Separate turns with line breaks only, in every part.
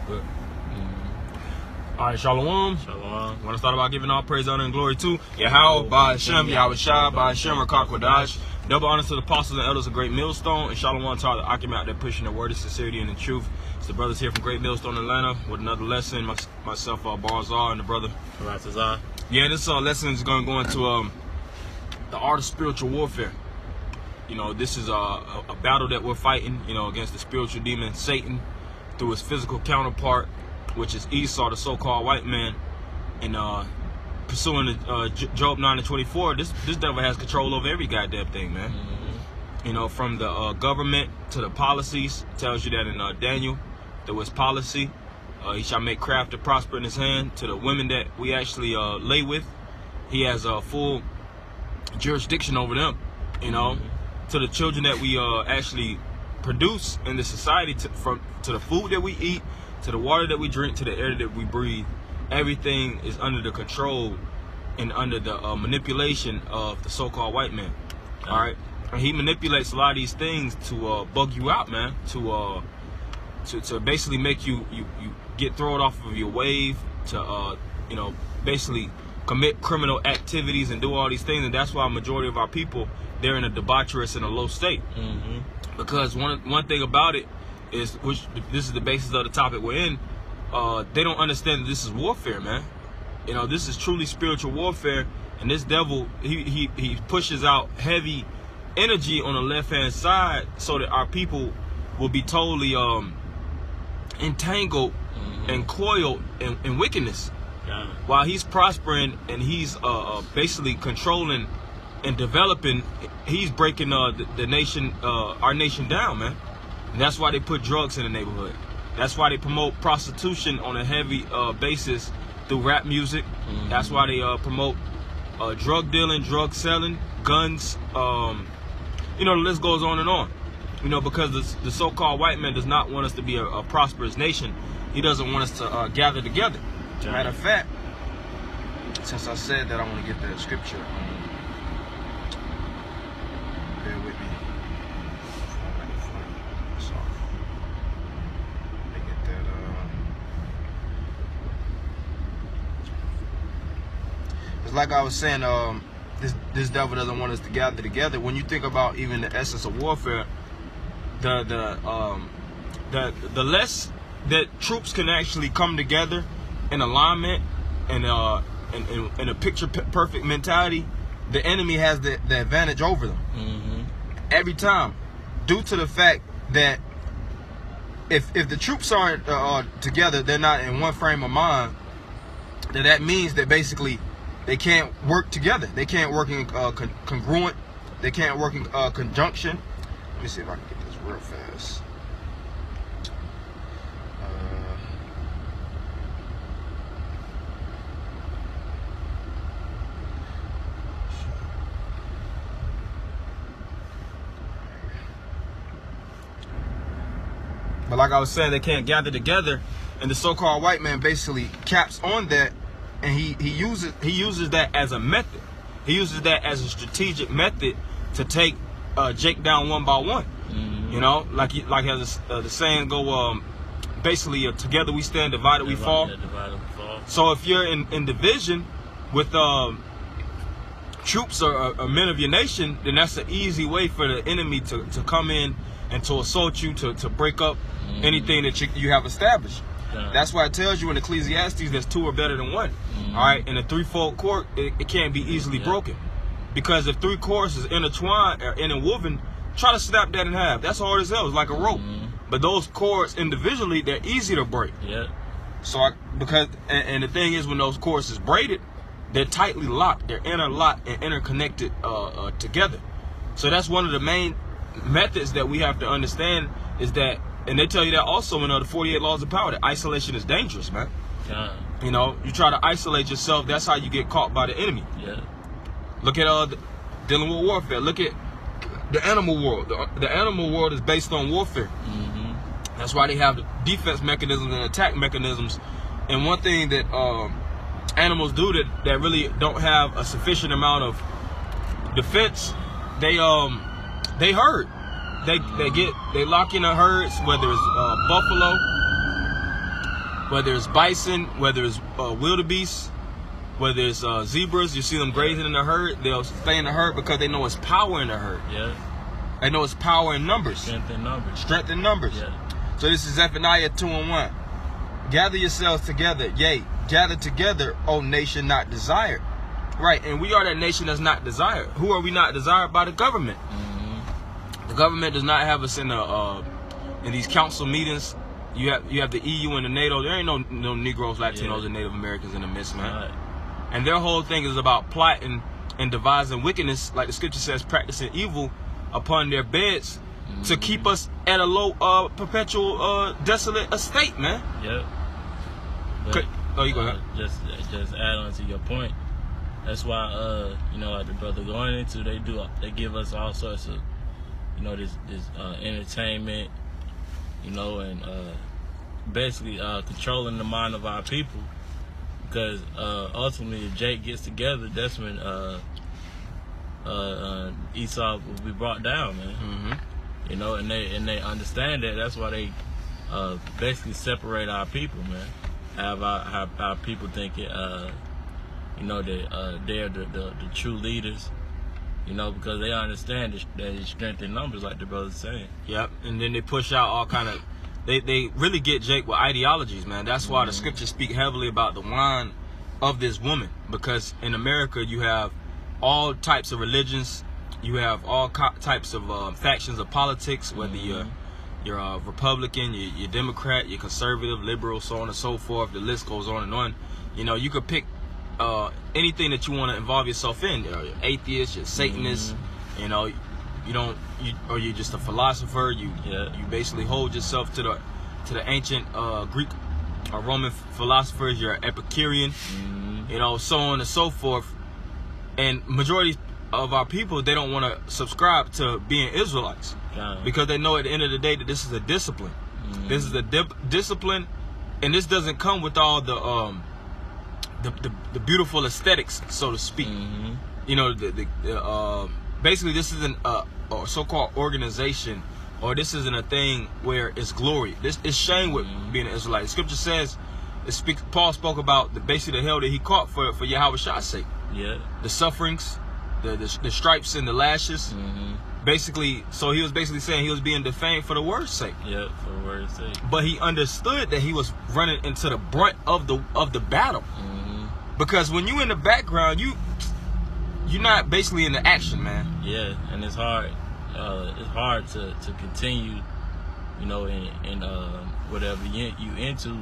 But, all right, Shalom.
Shalom.
Want to start about giving all praise, honor, and glory to Yahweh, Ba'ashem, Yahushua, Ba'ashem, Rakak Kodash. Double honors to the apostles and elders of Great Millstone, and Shalom to all the Akim out there pushing the word of sincerity and the truth. It's the brothers here from Great Millstone, Atlanta, with another lesson. Myself, Barzal, and the brother. Yeah, this lesson is going to go into the art of spiritual warfare. You know, this is a battle that we're fighting, you know, against the spiritual demon Satan through his physical counterpart, which is Esau, the so-called white man. And pursuing Job 9:24, this devil has control over every goddamn thing, man. You know, from the government to the policies. It tells you that in Daniel, there was policy. He shall make craft to prosper in his hand. To the women that we actually lay with, he has a full jurisdiction over them. You know, to the children that we actually produce in the society, to the food that we eat, to the water that we drink, to the air that we breathe. Everything is under the control and under the manipulation of the so-called white man. All right, and he manipulates a lot of these things to bug you out, man. To basically make you get thrown off of your wave. To you know, basically commit criminal activities and do all these things. And that's why a majority of our people, they're in a debaucherous and a low state. Because one thing about it is, which this is the basis of the topic we're in. They don't understand that this is warfare, man. You know, this is truly spiritual warfare, and this devil, he pushes out heavy energy on the left-hand side so that our people will be totally entangled and coiled in wickedness. While he's prospering and he's basically controlling and developing, he's breaking the nation, our nation down, man. And that's why they put drugs in the neighborhood. That's why they promote prostitution on a heavy basis through rap music. That's why they promote drug dealing, drug selling, guns. You know, the list goes on and on. You know, because the so-called white man does not want us to be a prosperous nation. He doesn't want us to gather together. Matter of fact, since I said that, I want to get that scripture. Bear with me. Like I was saying, this devil doesn't want us to gather together. When you think about even the essence of warfare, the less that troops can actually come together in alignment and in a picture perfect mentality, the enemy has the advantage over them every time, due to the fact that if the troops aren't together, they're not in one frame of mind. That means that basically they can't work together. They can't work in congruent. They can't work in conjunction. Let me see if I can get this real fast. But like I was saying, they can't gather together, and the so-called white man basically caps on that. And he uses that as a method. He uses that as a strategic method to take Jake down one by one. You know, like as the saying go, basically together we stand, divided we fall. So if you're in division with troops or men of your nation, then that's an easy way for the enemy to come in and to assault you, to break up anything that you have established. That's why it tells you in Ecclesiastes that two are better than one. All right, in a threefold cord, it can't be easily broken, because if three cords is intertwined or interwoven, try to snap that in half. That's hard as hell. It's like a rope. But those cords individually, they're easy to break. So because the thing is, when those cords is braided, they're tightly locked. They're interlocked and interconnected together. So that's one of the main methods that we have to understand, is that. And they tell you that also in the 48 laws of power, that isolation is dangerous, man. You know, you try to isolate yourself, that's how you get caught by the enemy. Look at dealing with warfare. Look at the animal world. The animal world is based on warfare. That's why they have the defense mechanisms and attack mechanisms. And one thing that animals do that really don't have a sufficient amount of defense, they herd. They lock in the herds, whether it's buffalo, Whether it's bison, whether it's wildebeest, whether it's zebras, you see them grazing in the herd, they'll stay in the herd because they know it's power in the herd.
Yeah.
They know it's power in numbers.
Strength in numbers.
Strength in numbers.
Yeah.
So this is Zephaniah 2:1. Gather yourselves together, yea, gather together, O nation not desired. Right, and we are that nation that's not desired. Who are we not desired? By the government. The government does not have us in these council meetings. You have the EU and the NATO. There ain't no Negroes, Latinos, and Native Americans in the midst, man.
Right.
And their whole thing is about plotting and devising wickedness, like the scripture says, practicing evil upon their beds to keep us at a low, perpetual, desolate estate, man.
Yep.
You go ahead.
Just add on to your point. That's why, like the brother going into, they give us all sorts of, this entertainment, and basically controlling the mind of our people. Because ultimately, if Jake gets together, that's when Esau will be brought down, man. And they understand that. That's why they basically separate our people, man. Have our people thinking, that they're the true leaders, because they understand that there's strength in numbers, like the brother's saying. Yep, and then they push out all kind of. They really get Jake with ideologies, man. That's why the scriptures speak heavily about the wine of this woman. Because in America, you have all types of religions. You have all types of factions of politics, whether you're a Republican, you're Democrat, you're conservative, liberal, so on and so forth. The list goes on and on. You could pick anything that you want to involve yourself in. You're atheist, you're Satanist, you're just a philosopher. You basically hold yourself to the ancient Greek or Roman philosophers. You're an Epicurean, so on and so forth. And majority of our people, they don't want to subscribe to being Israelites because they know at the end of the day that this is a discipline. This is a discipline, and this doesn't come with all the beautiful aesthetics, so to speak. Basically, this isn't a so-called organization, or this isn't a thing where it's glory. This is shame with being an Israelite. The scripture says, Paul spoke about basically the hell that he caught for Yahweh Shah's sake. Yeah. The sufferings, the stripes and the lashes. Basically, so he was basically saying he was being defamed for the word's sake. Yeah, for the word's sake. But he understood that he was running into the brunt of the battle. Because when you in the background, you're not basically in the action, man. Yeah, and it's hard. It's hard to continue, in whatever you into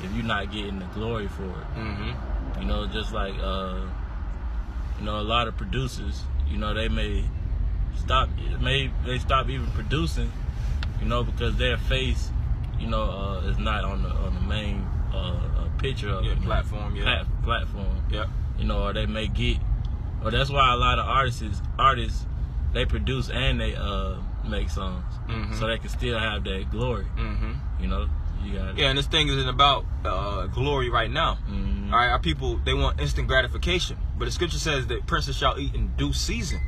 if you're not getting the glory for it. Just like a lot of producers, they may stop even producing, because their face, is not on the main picture of platform. Platform. Yeah. Or they may get. Or that's why a lot of artists, they produce and they make songs, so they can still have that glory. And this thing isn't about glory right now. All right, our people, they want instant gratification, but the scripture says that princes shall eat in due season.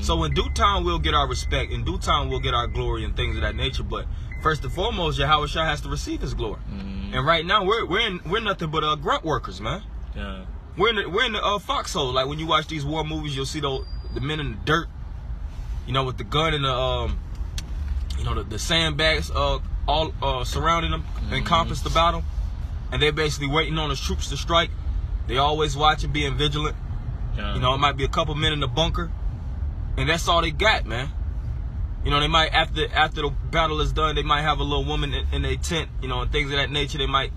So in due time we'll get our respect. In due time we'll get our glory and things of that nature. But first and foremost, Yahweh Shah has to receive his glory. And right now we're nothing but grunt workers, man. Yeah. We're in the foxhole. Like when you watch these war movies, you'll see the men in the dirt, with the gun and the sandbags all surrounding them, encompass the battle, and they're basically waiting on the troops to strike. They always watching, being vigilant. It might be a couple men in the bunker, and that's all they got, man. They might after the battle is done, they might have a little woman in their tent, and things of that nature. They might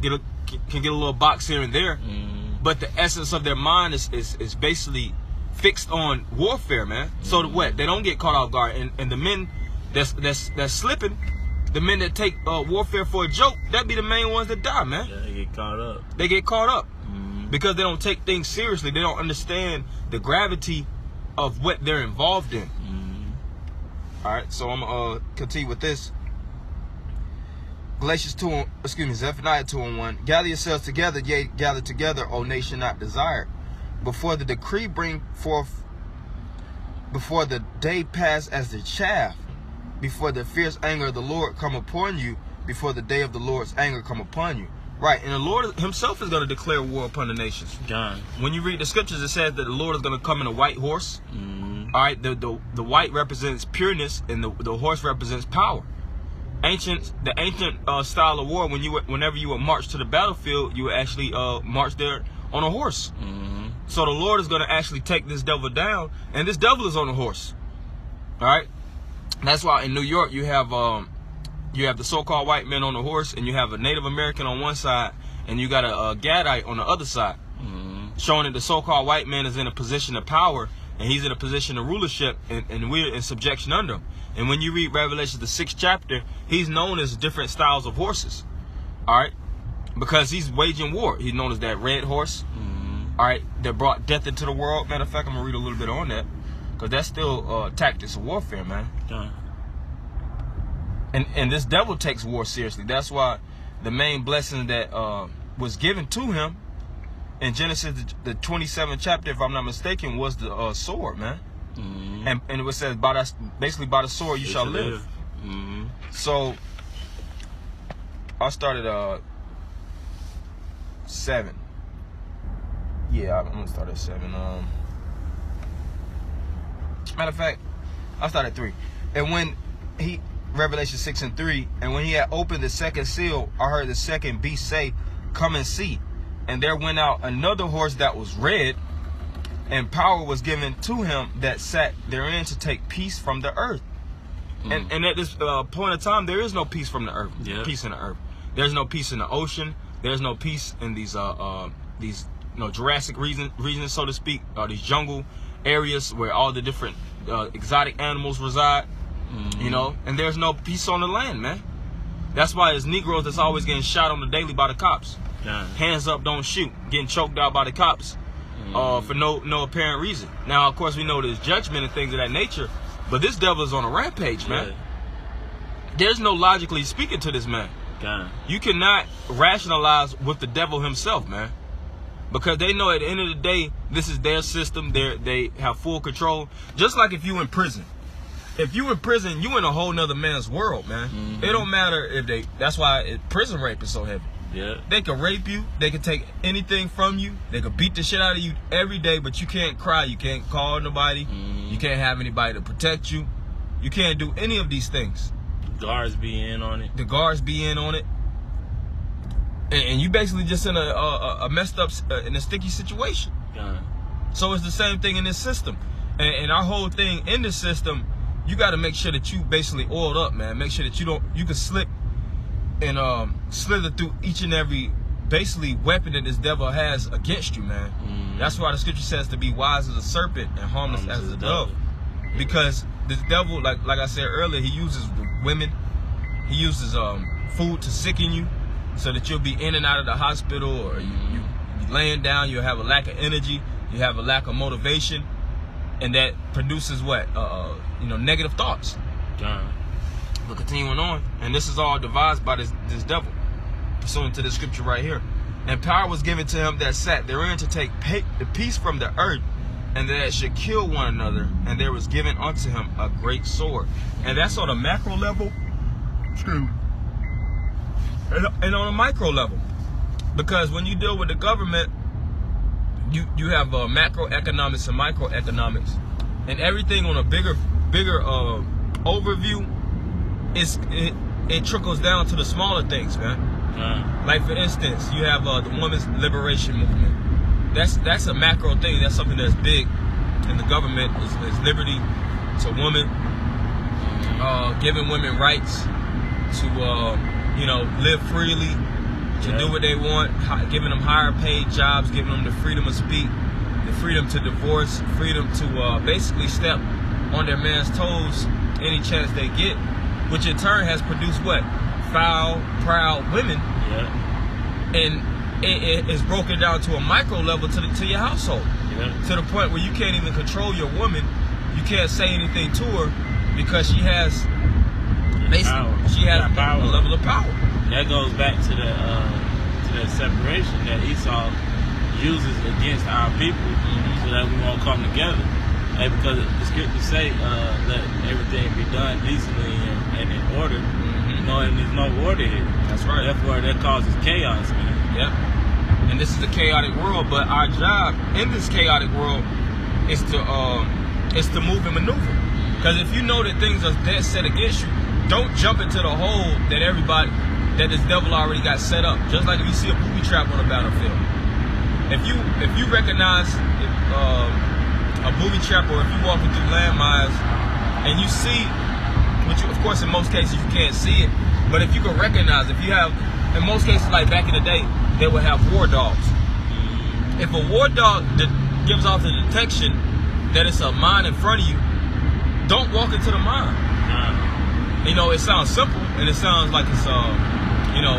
can get a little box here and there. But the essence of their mind is basically fixed on warfare, man. So what? They don't get caught off guard. And the men that's slipping, the men that take warfare for a joke, that be the main ones that die, man. Yeah, they get caught up. They get caught up because they don't take things seriously. They don't understand the gravity of what they're involved in. All right, so I'm gonna continue with this. Zephaniah 2:1. Gather yourselves together, yea, gather together, O nation not desired. Before the decree bring forth, before the day pass as the chaff, before the fierce anger of the Lord come upon you, before the day of the Lord's anger come upon you. Right, and the Lord himself is going to declare war upon the nations.
John.
When you read the scriptures, it says that the Lord is going to come in a white horse.
Mm-hmm.
All right, the white represents pureness, and the horse represents power. The ancient style of war, whenever you would march to the battlefield, you would actually march there on a horse.
Mm-hmm.
So the Lord is going to actually take this devil down, and this devil is on a horse. All right, that's why in New York you have the so-called white man on the horse, and you have a Native American on one side, and you got a Gadite on the other side, showing that the so-called white man is in a position of power, and he's in a position of rulership, and we're in subjection under him. And when you read Revelation, the 6th chapter, he's known as different styles of horses. All right, because he's waging war. He's known as that red horse. All right, that brought death into the world. Matter of fact, I'm gonna read a little bit on that, because that's still tactics of warfare, man. And this devil takes war seriously. That's why the main blessing that was given to him in Genesis, the 27th chapter, if I'm not mistaken, was the sword, man. And it was said, basically by the sword you shall live. So I started 7. Yeah, I'm gonna start at 7. Matter of fact, I started at 3. And when Revelation 6 and 3, and when he had opened the second seal, I heard the second beast say, "Come and see." And there went out another horse that was red, and power was given to him that sat therein to take peace from the earth. And at this point in time, there is no peace from the earth. Peace in the earth. There's no peace in the ocean. There's no peace in these Jurassic regions, so to speak, these jungle areas where all the different exotic animals reside. You know, and there's no peace on the land, man. That's why it's Negroes that's always getting shot on the daily by the cops. Hands up, don't shoot. Getting choked out by the cops for no apparent reason. Now, of course, we know there's judgment and things of that nature, but this devil is on a rampage, man. There's no logically speaking to this man. You cannot rationalize with the devil himself, man, because they know at the end of the day, this is their system. They have full control. Just like if you in prison. If you in prison, you in a whole nother man's world, man. It don't matter if that's why prison rape is so heavy. They can rape you. They can take anything from you. They can beat the shit out of you every day, but you can't cry. You can't call nobody. You can't have anybody to protect you. You can't do any of these things.
Guards be in on it.
The guards be in on it. And you basically just in a messed up, in a sticky situation. So it's the same thing in this system. And our whole thing in this system, you got to make sure that you basically oiled up, man. Make sure that you can slip and slither through each and every basically weapon that this devil has against you, man. That's why the scripture says to be wise as a serpent and harmless as a dove. Because the devil, like I said earlier, he uses women. He uses food to sicken you so that you'll be in and out of the hospital, or you laying down, you'll have a lack of energy, you have a lack of motivation, and that produces what? Negative thoughts. But continuing on, and this is all devised by this devil, pursuant to the scripture right here. And power was given to him that sat therein to take the peace from the earth, and that it should kill one another. And there was given unto him a great sword. And that's on a macro level. And on a micro level. Because when you deal with the government, you have macroeconomics and microeconomics. And everything on a bigger overview, it trickles down to the smaller things, man. Like for instance, you have the women's liberation movement. That's a macro thing. That's something that's big in the government. Is liberty to women, giving women rights to live freely, to do what they want, giving them higher paid jobs, giving them the freedom of speech, the freedom to divorce, freedom to basically step on their man's toes any chance they get, which in turn has produced what? Foul, proud women. And it is broken down to a micro level to your household. To the point where you can't even control your woman. You can't say anything to her because she has a level of power.
That goes back to the separation that Esau uses against our people, so that we won't come together. And because the scriptures say let everything be done decently and in order.
know, and there's no order here.
That's right.
Therefore, that causes chaos, man.
Yep. And this is a chaotic world, but our job in this chaotic world is to move and maneuver. Because if you know that things are dead set against you, don't jump into the hole that this devil already got set up. Just like if you see a booby trap on a battlefield. If you recognize a booby trap, or if you're walking through landmines and you see, which of course in most cases you can't see it, but if you can recognize, if you have, in most cases like back in the day, they would have war dogs. If a war dog gives off the detection that it's a mine in front of you, don't walk into the mine. You know, it sounds simple and it sounds like it's you know,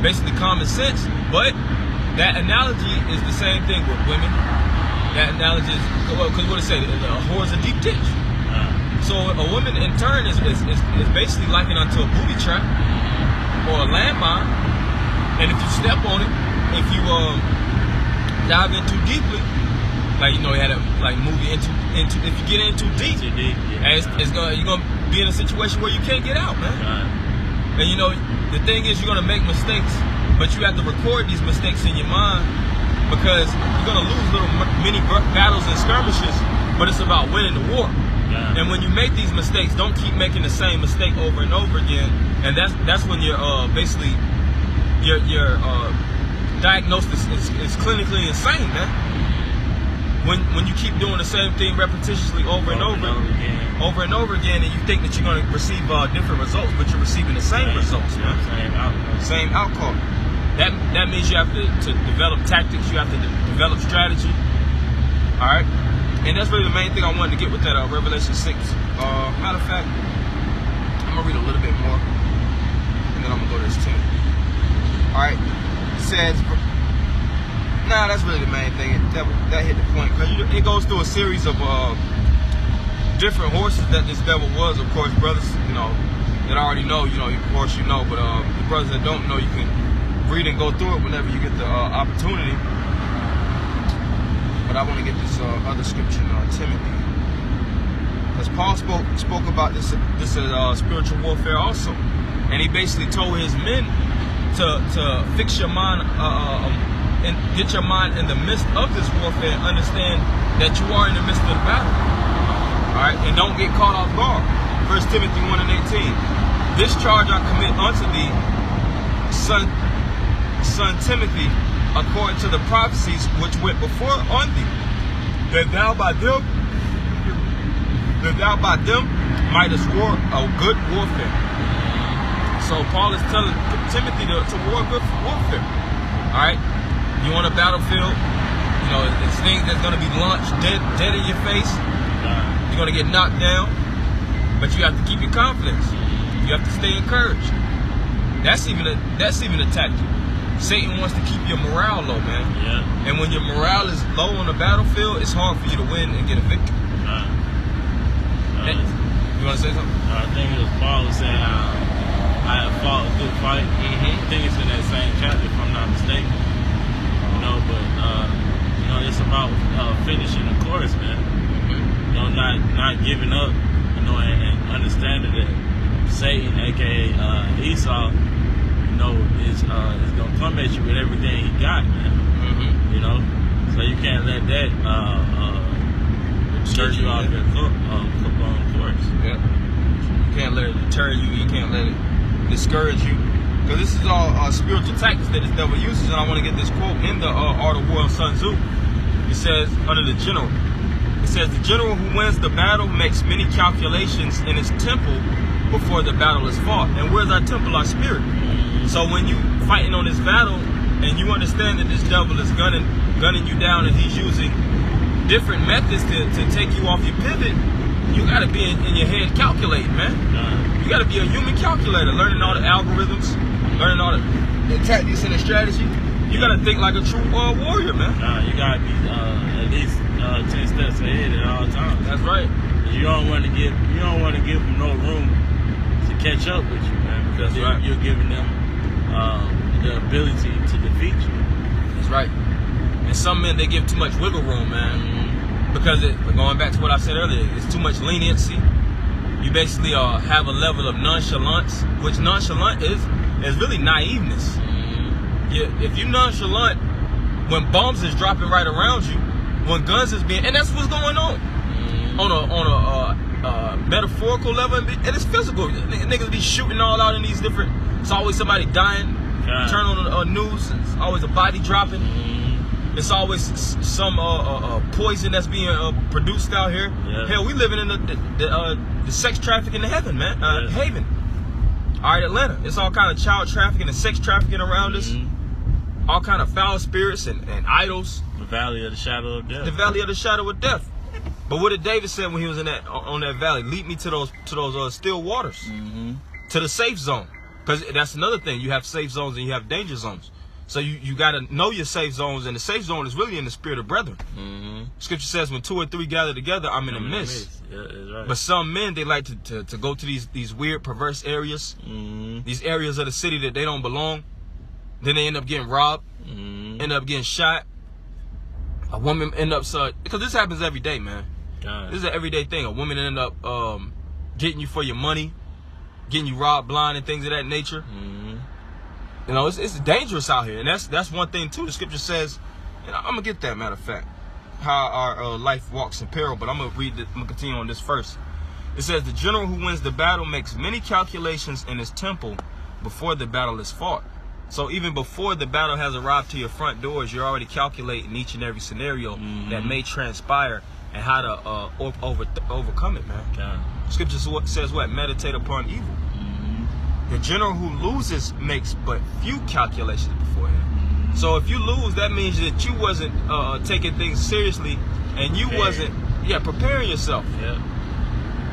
basically common sense, but that analogy is the same thing with women. That analogy is, well, because what it say, a whore is a deep ditch. So a woman in turn is basically likened unto a booby trap or a landmine, and if you step on it, if you dive in too deeply, like, you know, they had a like movie into if you get in too deep, and you're gonna be in a situation where you can't get out, man. And you know, the thing is, you're gonna make mistakes, but you have to record these mistakes in your mind, because you're gonna lose little mini battles and skirmishes, but it's about winning the war. And when you make these mistakes, don't keep making the same mistake over and over again. And that's when you're basically your diagnosis is clinically insane, man. When you keep doing the same thing repetitiously over and over again, and you think that you're going to receive different results, but you're receiving the same results, man. Same outcome. That means you have to develop tactics. You have to develop strategy. All right. And that's really the main thing I wanted to get with that Revelation 6. Matter of fact, I'm gonna read a little bit more, and then I'm gonna go to this 10. All right. It says, nah, that's really the main thing. That hit the point, because it goes through a series of different horses that this devil was. Of course, brothers, you know, that already know, you know, of course you know, but the brothers that don't know, you can read and go through it whenever you get the opportunity. But I want to get this other scripture in Timothy, because Paul spoke about this spiritual warfare also, and he basically told his men to fix your mind and get your mind in the midst of this warfare, and understand that you are in the midst of the battle. All right, and don't get caught off guard. 1 Timothy 1:18. This charge I commit unto thee, son Timothy, according to the prophecies which went before on thee, that thou by them mightest war a good warfare. So Paul is telling Timothy to war a good warfare. All right, you on a battlefield, you know, it's things that's going to be launched dead in your face. You're going to get knocked down, but you have to keep your confidence. You have to stay encouraged. That's even a tactic. Satan wants to keep your morale low, man. Yeah. And when your morale is low on the battlefield, it's hard for you to win and get a victory. You want to say something?
I think it was Paul saying, I have fought a good fight. I think it's in that same chapter, if I'm not mistaken. You know, but you know, it's about finishing the course, man. You know, not giving up. You know, and understanding that Satan, aka Esau, you know, is gonna come at you with everything he got, man. You know, so you can't let that deter you off your course. Yeah,
you can't let it deter you. You can't let it discourage you, because this is all spiritual tactics that this devil uses. And I want to get this quote in the Art of War of Sun Tzu. It says, under the general, it says, the general who wins the battle makes many calculations in his temple before the battle is fought. And where's our temple? Our spirit. So when you fighting on this battle and you understand that this devil is gunning you down, and he's using different methods to take you off your pivot, you got to be in your head calculating, man. You got to be a human calculator, learning all the algorithms, learning all the tactics and the strategy. You got to think like a true warrior, man.
You got to be at least 10 steps ahead at all times.
That's right.
You don't want to give them no room to catch up with you, man, because you're giving them the ability to defeat you.
That's right. And some men, they give too much wiggle room, man, because going back to what I said earlier, it's too much leniency. You basically have a level of nonchalance, which nonchalant is really naiveness. If you nonchalant when bombs is dropping right around you, when guns is being, and that's what's going on a metaphorical level, and it's physical. Niggas be shooting all out in these different. It's always somebody dying. Turn on the news. It's always a body dropping. It's always some poison that's being produced out here. Yeah. Hell, we living in the sex trafficking in heaven, man. Haven. All right, Atlanta. It's all kind of child trafficking and sex trafficking around us. All kind of foul spirits and idols.
The valley of the shadow of death.
The valley of the shadow of death. But what did David say when he was on that valley? Lead me to those still waters, to the safe zone. Because that's another thing. You have safe zones and you have danger zones. So you got to know your safe zones, and the safe zone is really in the spirit of brethren. Scripture says, when 2 or 3 gather together, I'm in the midst.
Yeah, that's right.
But some men, they like to go to these weird, perverse areas, these areas of the city that they don't belong. Then they end up getting robbed, end up getting shot. A woman end up, because this happens every day, man.
God.
This is an everyday thing. A woman end up getting you for your money, getting you robbed blind and things of that nature. You know, it's dangerous out here, and that's one thing too. The scripture says, and I'm gonna get that, matter of fact, how our life walks in peril. But I'm gonna continue on this first. It says, the general who wins the battle makes many calculations in his temple before the battle is fought. So even before the battle has arrived to your front doors, you're already calculating each and every scenario that may transpire and how to overcome it, man.
God.
Scripture says what? Meditate upon evil. The general who loses makes but few calculations beforehand. So if you lose, that means that you wasn't taking things seriously, and you wasn't preparing yourself.
Yeah.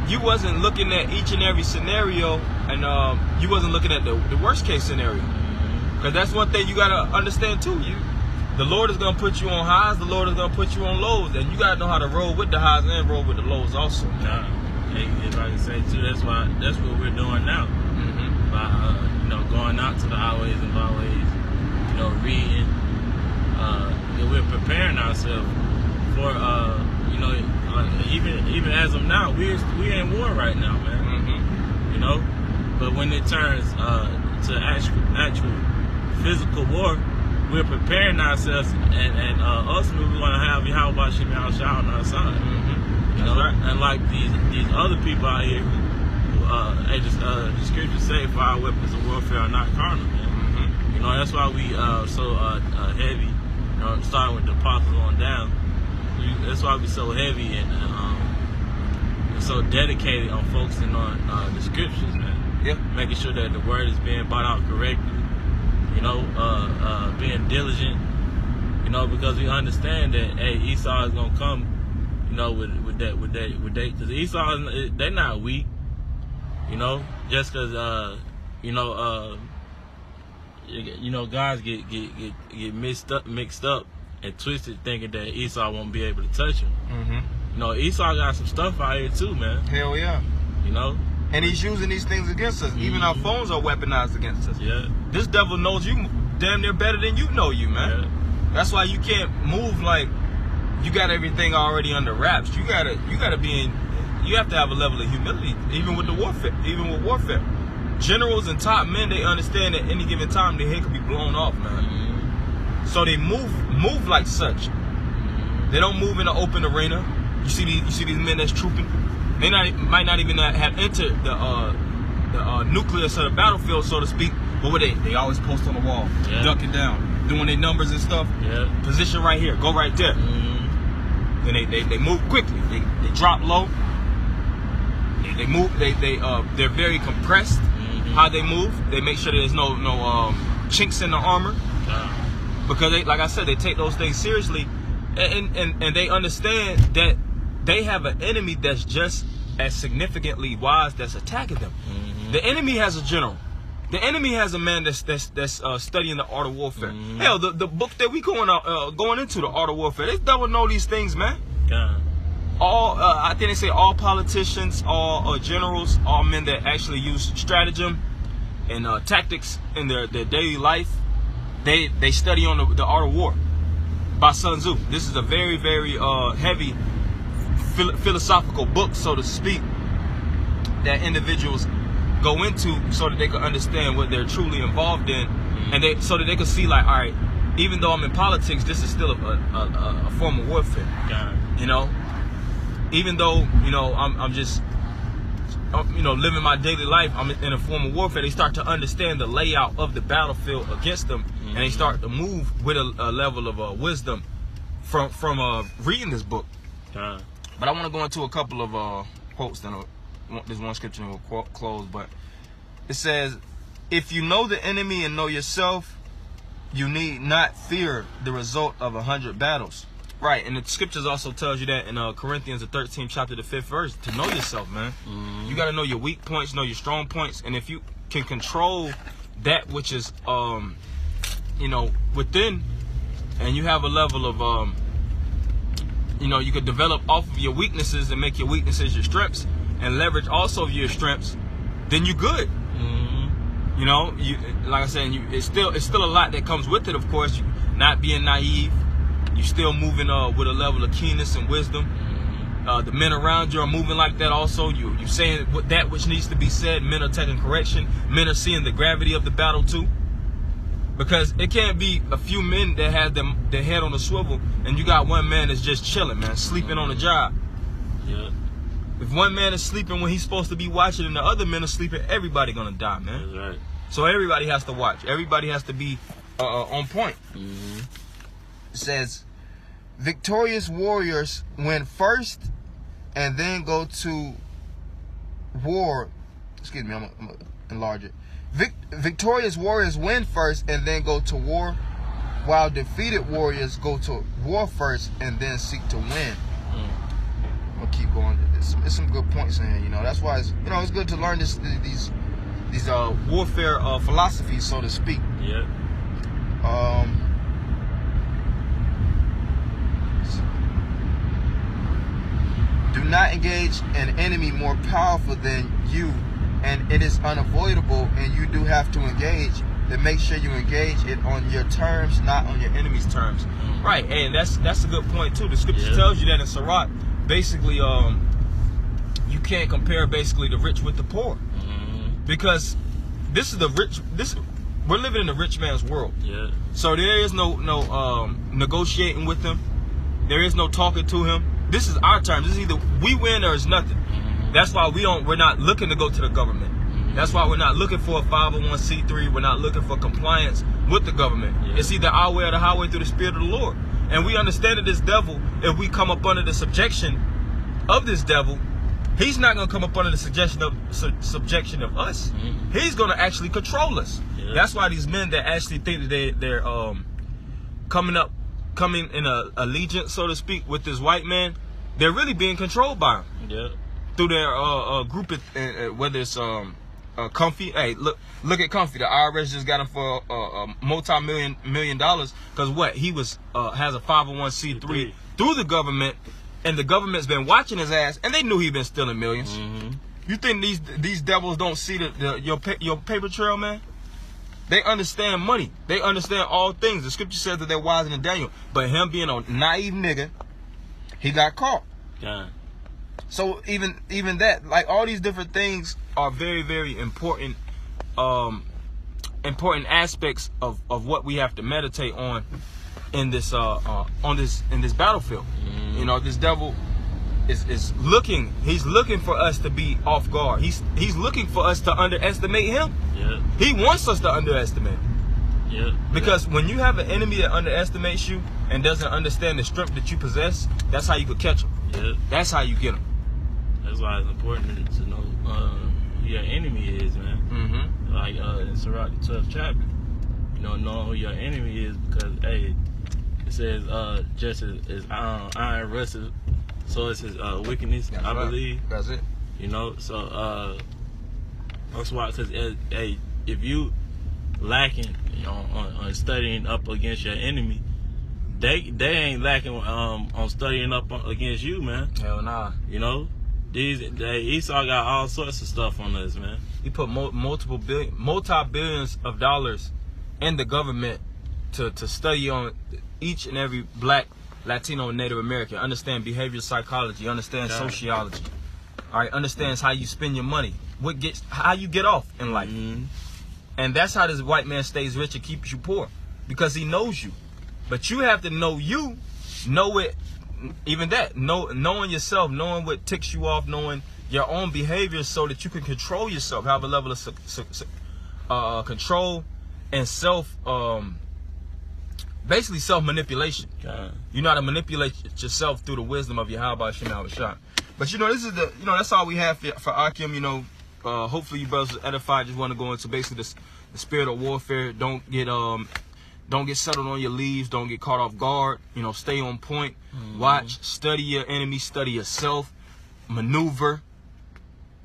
You wasn't looking at each and every scenario, and you wasn't looking at the worst case scenario. Because that's one thing you gotta understand too. The Lord is gonna put you on highs. The Lord is gonna put you on lows, and you gotta know how to roll with the highs and roll with the lows also.
Yeah. If I can say too, that's what we're doing now. By going out to the highways and byways, reading. We're preparing ourselves for even as of now, we in war right now, man. But when it turns to actual physical war, we're preparing ourselves, and ultimately we want to have Yahweh Shem Yahushua on our side. And like these other people out here who the scriptures say, for our weapons of warfare are not carnal, man. That's why we so heavy, starting with the apostles on down. That's why we so heavy and so dedicated on focusing on the scriptures, man.
Yeah.
Making sure that the word is being brought out correctly. Being diligent. Because we understand that Esau is gonna come. With that, because Esau, they're not weak. Just because guys get mixed up and twisted, thinking that Esau won't be able to touch him. Esau got some stuff out here too, man.
Hell yeah. And he's using these things against us. Even our phones are weaponized against us.
Yeah.
This devil knows you damn near better than you know you, man.
Yeah.
That's why you can't move like you got everything already under wraps. You gotta be in. You have to have a level of humility, even with warfare. Generals and top men, they understand that any given time their head could be blown off, man. So they move like such. They don't move in an open arena. You see these men that's trooping. They might not even have entered the nucleus of the battlefield, so to speak. But what they always post on the wall, ducking down, doing their numbers and stuff.
Yeah.
Position right here, go right there. Then they move quickly. They drop low. They move. They're very compressed. How they move, they make sure there's no chinks in the armor, because like I said, they take those things seriously, and they understand that they have an enemy that's just as significantly wise that's attacking them. The enemy has a general. The enemy has a man that's studying the art of warfare. Hell, the book that we going into, the art of warfare, they don't know these things, man. I think they say all politicians, all generals, all men that actually use stratagem and tactics in their daily life, they study on the art of war by Sun Tzu. This is a very, very heavy philosophical book, so to speak. that individuals go into so that they can understand what they're truly involved in, and so that they can see like, all right, even though I'm in politics, this is still a form of warfare. You know, even though I'm just living my daily life, I'm in a form of warfare. They start to understand the layout of the battlefield against them, and they start to move with a level of wisdom from reading this book. But I want to go into a couple of quotes. Then there's one scripture and we'll close. But it says, "If you know the enemy and know yourself, you need not fear the result of 100 battles." Right, and the scriptures also tells you that in Corinthians, the 13th chapter, the 5th verse, to know yourself, man. You got to know your weak points, know your strong points, and if you can control that which is, within, and you have a level of, you could develop off of your weaknesses and make your weaknesses your strengths, and leverage also your strengths, then you're good. You know, like I said, it's still a lot that comes with it. Of course, you not being naive. You still moving with a level of keenness and wisdom. The men around you are moving like that also. You saying that which needs to be said. Men are taking correction. Men are seeing the gravity of the battle too. Because it can't be a few men that have their head on a swivel and you got one man that's just chilling, man, sleeping on the job.
Yeah.
If one man is sleeping when he's supposed to be watching and the other men are sleeping, everybody gonna die, man.
That's right.
So everybody has to watch. Everybody has to be on point. It says, victorious warriors win first and then go to war. Excuse me, I'm gonna enlarge it. Victorious warriors win first and then go to war, while defeated warriors go to war first and then seek to win. I'm gonna keep going. It's some good points in here. That's why it's good to learn these warfare philosophies, so to speak.
Yeah.
Do not engage an enemy more powerful than you, and it is unavoidable, and you do have to engage. Then make sure you engage it on your terms, not on your enemy's terms. Right, and that's a good point too. The scripture tells you that in Sirach. Basically, you can't compare basically the rich with the poor, because this is we're living in the rich man's world.
Yeah.
So there is no negotiating with him. There is no talking to him. This is our terms. This is either we win or it's nothing. That's why we're not looking to go to the government. That's why we're not looking for a 501c3. We're not looking for compliance with the government. It's either our way or the highway through the Spirit of the Lord. And we understand that this devil, if we come up under the subjection of this devil, he's not going to come up under the subjection of us. He's going to actually control us. That's why these men that actually think that they're coming in a allegiance, so to speak, with this white man, they're really being controlled by him.
Yeah.
Through their group, whether it's Comfy. Hey, look at Comfy. The IRS just got him for multi-million dollars because what he was has a 501c3 through the government, and the government's been watching his ass, and they knew he'd been stealing millions. You think these devils don't see your paper trail, man? They understand money. They understand all things. The scripture says that they're wiser than Daniel. But him being a naive nigga, he got caught.
Yeah.
So even that, like all these different things are very, very important important aspects of what we have to meditate on in this battlefield. This devil is looking. He's looking for us to be off guard. He's looking for us to underestimate him.
Yeah.
He wants us to underestimate.
Yeah.
Because when you have an enemy that underestimates you and doesn't understand the strength that you possess, that's how you could catch him. Yeah. That's how you get him.
That's why it's important to know who your enemy is, man. Like in Sirach, the 12th chapter, knowing who your enemy is, because hey, it says just as iron rusts, so it's his wickedness. That's I believe.
That's it.
So that's why it says, hey, if you lacking on studying up against your enemy, they ain't lacking on studying up against you, man.
Hell nah.
Esau got all sorts of stuff on us, man.
He put multi-billions of dollars in the government to study on each and every black, Latino, and Native American. Understand behavioral psychology. Understand sociology. All right, understands how you spend your money, how you get off in life, and that's how this white man stays rich and keeps you poor, because he knows you. But you have to know it, even that, knowing yourself, knowing what ticks you off, knowing your own behavior, so that you can control yourself, have a level of control and basically self-manipulation. You know how to manipulate yourself through the wisdom of Yahweh Shem Yahushua. But this is that's all we have for Akim. Hopefully you brothers are edified. Just want to go into basically the spirit of warfare. Don't get settled on your leaves. Don't get caught off guard. Stay on point. Watch, study your enemy, study yourself, maneuver.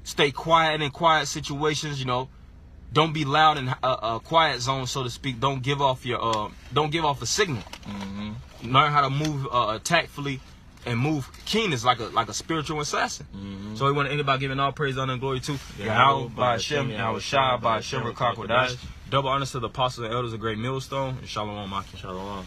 Stay quiet in quiet situations. Don't be loud in a quiet zone, so to speak. Don't give off a signal. Learn how to move tactfully and move keen as like a spiritual assassin. So we want to end by giving all praise, honor, and glory to Yahweh, by Hashem, Yahushua, by Hashem, Rakak Wadash. Double honors to the apostles and elders of Great Millstone, and Shalom, Maki.
Shalom.